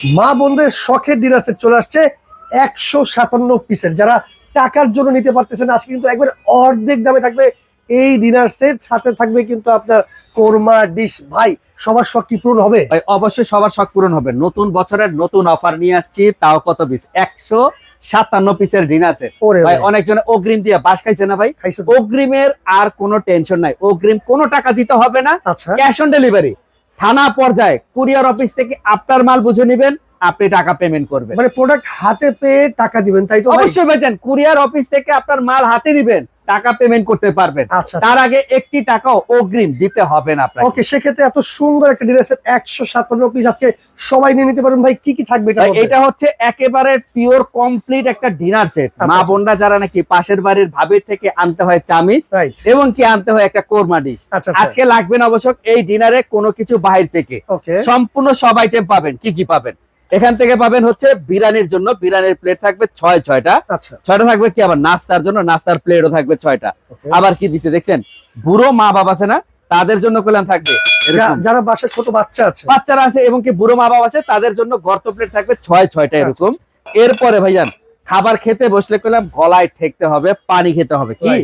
মা বোনদের শখের ডিনার সেট চলে আসছে 157 পিসের। যারা টাকার জন্য নিতে পারতেছেন আজকে কিন্তু একবার অর্ধেক দামে থাকবে এই ডিনার সেট, সাথে থাকবে কিন্তু আপনার কোরমা ডিশ। ভাই সবার শখ কি পূরণ হবে? ভাই অবশ্যই সবার শখ পূরণ হবে। নতুন বছরের নতুন অফার নিয়ে আসছি, তাও কত পিস? 157 পিসের ডিনার সেট। ভাই অনেকজনে অগ্রিম দিয়ে বাস খাইছে না ভাই? অগ্রিমের আর কোনো টেনশন নাই, অগ্রিম কোনো টাকা দিতে হবে না। ক্যাশ অন ডেলিভারি থানা পর্যায়ে কুরিয়ার অফিস থেকে আপনার মাল বুঝে নেবেন, আপনি টাকা পেমেন্ট করবেন। মানে প্রোডাক্ট হাতে পেয়ে টাকা দিবেন, তাই তো? অবশ্যই ভাইজান, কুরিয়ার অফিস থেকে আপনার মাল হাতে নিবেন, টাকা পেমেন্ট করতে পারবেন। তার আগে একটি টাকাও অগ্রিম দিতে হবে না আপনাকে। ওকে, সেক্ষেত্রে এত সুন্দর একটা ডিনার সেট 157 পিস আজকে সবাই নিয়ে নিতে পারবেন। ভাই কি কি থাকবে এটা? এটা হচ্ছে একেবারে পিওর কমপ্লিট একটা ডিনার সেট। মা বোনরা যারা নাকি পাশের বাড়ির ভাবির থেকে আনতে হয় চামিচ এবং কি আনতে হয় একটা কোরমা ডিশ, আজকে লাগবে না অবশ্য এই ডিনারে কোনো কিছু বাহির থেকে। সম্পূর্ণ সব আইটেম পাবেন। কি কি পাবেন? এখান থেকে পাবেন হচ্ছে বিরিয়ানির জন্য বিরিয়ানির প্লেট থাকবে 6টা। 6টা থাকবে কি আবার নাস্তার জন্য নাস্তার প্লেটও থাকবে 6টা। আবার কি দিছে দেখছেন, বুড়ো মা বাবা আছে না, তাদের জন্য কল্যাণ থাকবে। যারা বাসায় ছোট বাচ্চারা আছে এবং কি বুড়ো মা বাবা আছে, তাদের জন্য গর্ত প্লেট থাকবে 6টা এরকম। এরপরে ভাইজান খাবার খেতে বসলে কল্যাণ গলায় ঠেকতে হবে, পানি খেতে হবে। কি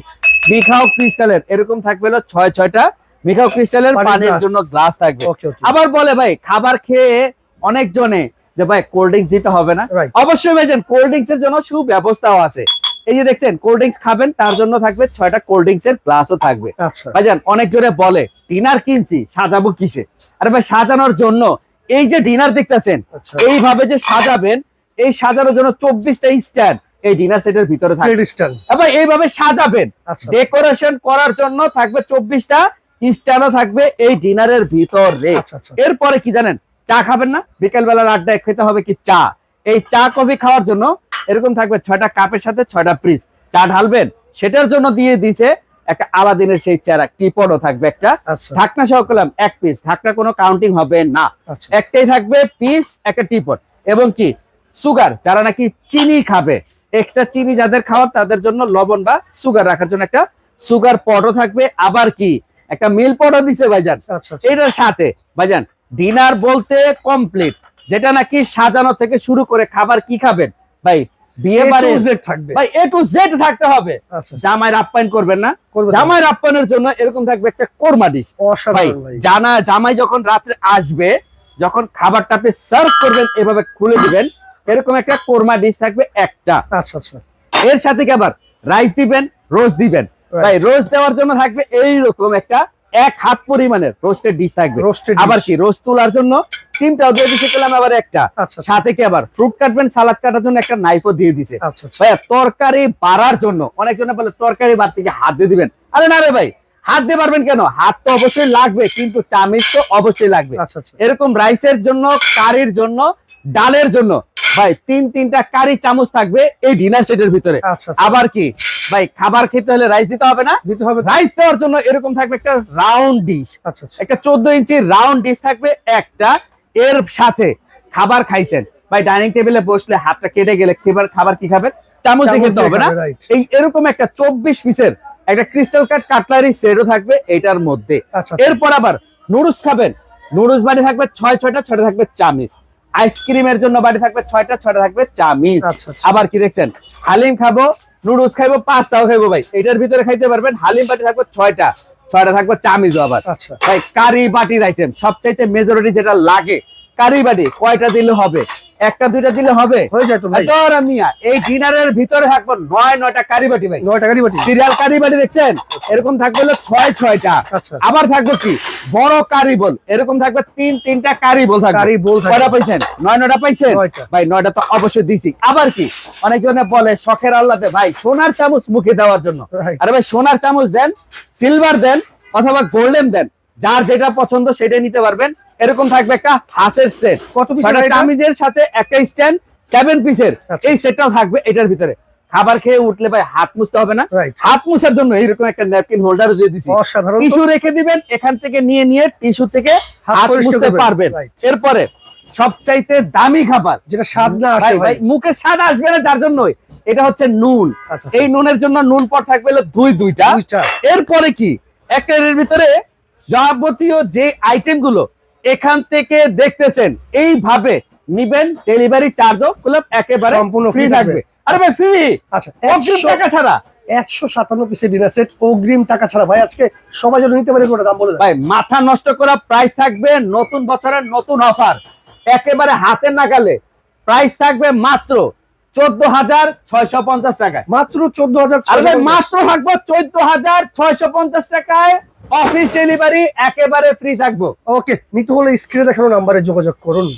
মিখাও ক্রিস্টালের এরকম থাকবে 6টা মিখাও ক্রিস্টালের পানির জন্য গ্লাস থাকবে। আবার বলে ভাই খাবার খেয়ে অনেক জনে যে ভাই কোল্ড ড্রিঙ্কস দিতে হবে না। অবশ্যই ভাইজান কোল্ড ড্রিঙ্কস এর জন্য সুব্যবস্থাও আছে। এই যে দেখছেন কোল্ড ড্রিঙ্কস খাবেন, তার জন্য থাকবে 6টা কোল্ড ড্রিঙ্কস এর গ্লাসও থাকবে। ভাইজান অনেক জনে বলে ডিনার কিনছি সাজাবো কিসে? আরে ভাই সাজানোর জন্য এই যে ডিনার দেখতেছেন এইভাবে যে সাজাবেন, এই সাজানোর জন্য 24টা স্ট্যান্ড এই ডিনার সেটের ভিতরে থাকবে। ভাই এইভাবে সাজাবেন, ডেকোরেশন করার জন্য থাকবে 24টা স্ট্যান্ডও থাকবে এই ডিনারের ভিতরে। এরপরে কি জানেন, চা খাবেন না, বিকেল বেলার আড্ডায় খেতে হবে কি চা। এই চা কফি খাওয়ার জন্য এরকম থাকবে 6টা কাপের সাথে 6টা পিস চা ঢালবেন, সেটার জন্য দিয়ে দিছে একটা আলাদিনের সেই চেরা টিপটও থাকবে একটা। ঢাকনা সহ করলাম 1 পিস, ঢাকনা কোনো কাউন্টিং হবে না, একটাই থাকবে পিস একটা টিপট। এবং কি সুগার, যারা নাকি চিনি খাবে, এক্সট্রা চিনি যাদের খাওয়ার তাদের জন্য লবণ বা সুগার রাখার জন্য একটা সুগার পটও থাকবে। আবার কি একটা মিল পটও দিছে ভাইজান এটার সাথে। ভাইজান ডিনার বলতে কমপ্লিট, যেটা নাকি সাজানো থেকে শুরু করে খাবার কি খাবেন ভাই, বিয়ে বাড়ি থাকবে ভাই এ টু জেড থাকতে হবে। জামাইয়ের আপ্যায়ন করবেন না, জামাইয়ের আপ্যায়নের জন্য এরকম থাকবে একটা কোরমা ডিশ। ভাই জামাই যখন রাত্রে আসবে, যখন খাবারটা আপনি সার্ভ করবেন এভাবে খুলে দিবেন, এরকম একটা কোরমা ডিশ থাকবে একটা। এর সাথে কি আবার রাইস দিবেন, রোজ দিবেন। ভাই রোজ দেওয়ার জন্য থাকবে এইরকম একটা 1 হাত পরিমাণের রোস্টেড ডিশ থাকবে। আবার কি রোস্ট তোলার জন্য চিমটাও দিয়ে দিতে পেলাম আবার একটা। সাথে কি আবার ফ্রুট কাটবেন, সালাদ কাটার জন্য একটা নাইফও দিয়ে দিছে। ভাইয়া তরকারি বাড়ার জন্য অনেকজনে বলে তরকারি বাড়তে কি হাত দিয়ে দিবেন। আরে না রে ভাই, হাত দিয়ে পারবেন কেন? হাত তো অবশ্যই লাগবে, কিন্তু চামিচ তো অবশ্যই লাগবে। এরকম রাইসের জন্য, কারির জন্য, ডালের জন্য ভাই 3টা কারি চামচ থাকবে এই ডিনার সেটের ভিতরে। আবার কি ভাই খাবার খেতে হলে রাইস দিতে হবে না, রাইস দেওয়ার জন্য এরকম থাকবে একটা রাউন্ড ডিশ, একটা 14 ইঞ্চি রাউন্ড ডিশ থাকবে একটা। এর সাথে খাবার খাইছেন ভাই, ডাইনিং টেবিলে বসলে হাতটা কেটে গেলে খাবার কি খাবেন, চামচ দিয়ে খেতে হবে না। এই এরকম একটা 24 পিসের একটা ক্রিস্টাল কাট কাটলারি সেটও থাকবে এটার মধ্যে। এরপর আবার নুডলস খাবেন, নুডলস বাড়ি থাকবে 6টা থাকবে চামিচ। আইসক্রিমের জন্য বাড়ি থাকবে 6টা থাকবে চামিচ। আবার কি দেখছেন, হালিম খাবো, নুডলস খাইবো, পাস্তাও খাইবো ভাই, এটার ভিতরে খাইতে পারবেন। হালিম বাটি থাকবে 6টা থাকবে চামিচও আবার। ভাই কারি বাটির আইটেম সবচাইতে মেজরিটি যেটা লাগে, কারি বাটি কয়টা দিলে হবে? 1টা 2টা দিলে হবে, হয়ে যায় তো ভাই। মিয়া এই ডিনারের ভিতরে থাকবে 9টা কারি বাটি ভাই, 9টা কারি বাটি, সিরিয়াল কারি বাটি দেখছেন এরকম থাকবে 6টা। আবার থাকবে কি বড় কারি বল, এরকম থাকবে 3টা কারি বল থাকবে। কয়টা পাইছেন? 9টা পাইছেন ভাই, 9টা তো অবশ্যই দিছি। আবার কি অনেকজনে বলে শখের আল্লাতে ভাই সোনার চামচ মুখে দেওয়ার জন্য, আরে ভাই সোনার চামচ দেন, সিলভার দেন অথবা গোল্ডেন দেন, যার যেটা পছন্দ সেটাই নিতে পারবেন। এরকম থাকবে একটা হাঁসের সেট, কত পিস চামিজের সাথে একটা স্ট্যান্ড 7 পিসের, এই সেটটাও থাকবে এটার ভিতরে। খাবার খেয়ে উঠলে ভাই হাত মুছতে হবে না, হাত মুছার জন্য এইরকম একটা ন্যাপকিন হোল্ডার দিয়ে দিছি, টিস্যু রেখে দিবেন, এখান থেকে নিয়ে টিস্যু থেকে হাত মুছতে পারবেন। এরপরে সবচাইতে দামি খাবার যেটা স্বাদ না আসে ভাই, মুখে স্বাদ আসবে না, যার জন্য এটা হচ্ছে নুন। এই নুনের জন্য নুন পট থাকবে 2টা। এরপরে কি একটা এর ভিতরে যাবতীয় যে আইটেম গুলো এখান থেকে দেখতেছেন এইভাবে নিবেন, ডেলিভারি চার্জও করলাম একেবারে সম্পূর্ণ ফ্রি free থাকবে। আরে ভাই ফ্রি, আচ্ছা অগ্রিম টাকা ছাড়া। 157 পিসের ডিনার সেট অগ্রিম টাকা ছাড়া ভাই, আজকে সবাই যেন নিতে পারে কোটা দাম বলে দেন। ভাই মাথা নষ্ট করা প্রাইস থাকবে, নতুন বছরের নতুন অফার একেবারে হাতের নাগালে। প্রাইস থাকবে মাত্র 14,650 টাকায়। মাত্র 14,650। আরে ভাই মাত্র থাকবো 14,650 টাকায়, অফিস ডেলিভারি একেবারে ফ্রি থাকবো। ওকে, নিতে হলে স্ক্রিনে দেখানো নাম্বারে যোগাযোগ করুন।